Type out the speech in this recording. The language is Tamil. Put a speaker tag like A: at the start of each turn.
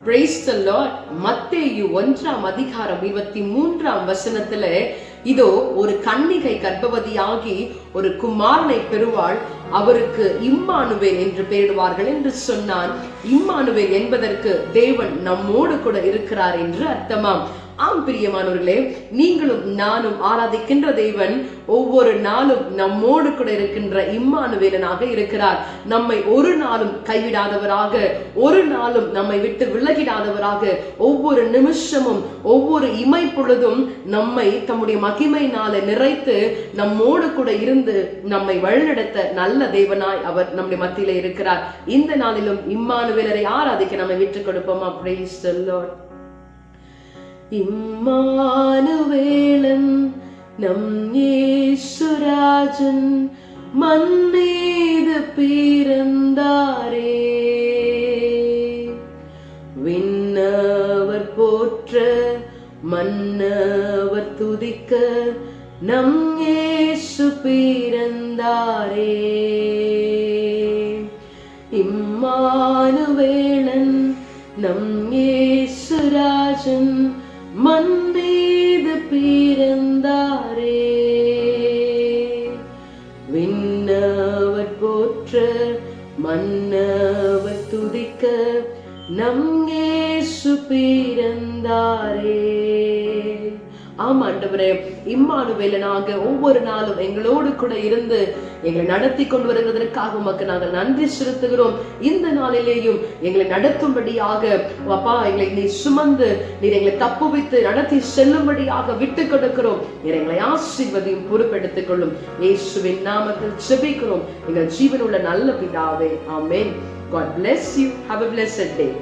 A: Praise the Lord. மத்தேயு 1:23 இதோ ஒரு கன்னிகை கர்ப்பவதியாகி ஒரு குமாரனை பெறுவாள், அவருக்கு இம்மானுவேல் என்று பெயரிடுவார்கள் என்று சொன்னான். இம்மானுவேல் என்பதற்கு தேவன் நம்மோடு கூட இருக்கிறார் என்று அர்த்தமாம். ஆம் பிரியமானவர்களே, நீங்களும் நானும் ஆராதிக்கின்ற தேவன் ஒவ்வொரு நாளும் நம்மோடு கூட இருக்கின்ற இம்மானுவேலனாக இருக்கிறார். நம்மை ஒரு நாளும் கைவிடாதவராக, ஒரு நாளும் நம்மை விட்டு விலகிடாதவராக, ஒவ்வொரு நிமிஷமும் ஒவ்வொரு இமை பொழுதும் நம்மை தம்முடைய மகிமையினால நிறைத்து நம்மோடு கூட இருந்து நம்மை வழிநடத்த நல்ல தேவனாய் அவர் நம்முடைய மத்தியில இருக்கிறார். இந்த நாளிலும் இம்மானுவேலரை ஆராதிக்க நம்மை விட்டுக் கொடுப்போமா? Praise the Lord. இம்மானுவேலன் நம் இயேசுராஜன் மன்மீது பிறந்தாரே, விண்ணவர் போற்ற மன்னவர் துதிக்க நம் இயேசு பிறந்தாரே. இம்மானுவேலன் நம் இயேசுராஜன் மன்மீது பிறந்தாரே, விண்ணவர் போற்ற மன்னவர் துதிக்க நம் இயேசு பிறந்தாரே. ஆம் ஆண்டவரே, இம்மானுவேலனாக ஒவ்வொரு நாளும் எங்களோடு கூட இருந்து எங்களை நடத்தி கொண்டு வருவதற்காக உமக்கு நாங்கள் நன்றி செலுத்துகிறோம். இந்த நாளிலேயும் எங்களை நடத்தும்படியாக அப்பா, எங்களை நீ சுமந்து நீர் எங்களை தப்புவித்து நடத்தி செல்லும்படியாக விட்டு கொடுக்கிறோம். நீர் எங்களை ஆசீர்வதியும் பொறுப்பெடுத்துக் கொள்ளும். இயேசுவின் நாமத்தில் ஜெபிக்கிறோம் எங்கள் ஜீவனுள்ள நல்ல பிதாவே. ஆமென். God bless you. Have a blessed day.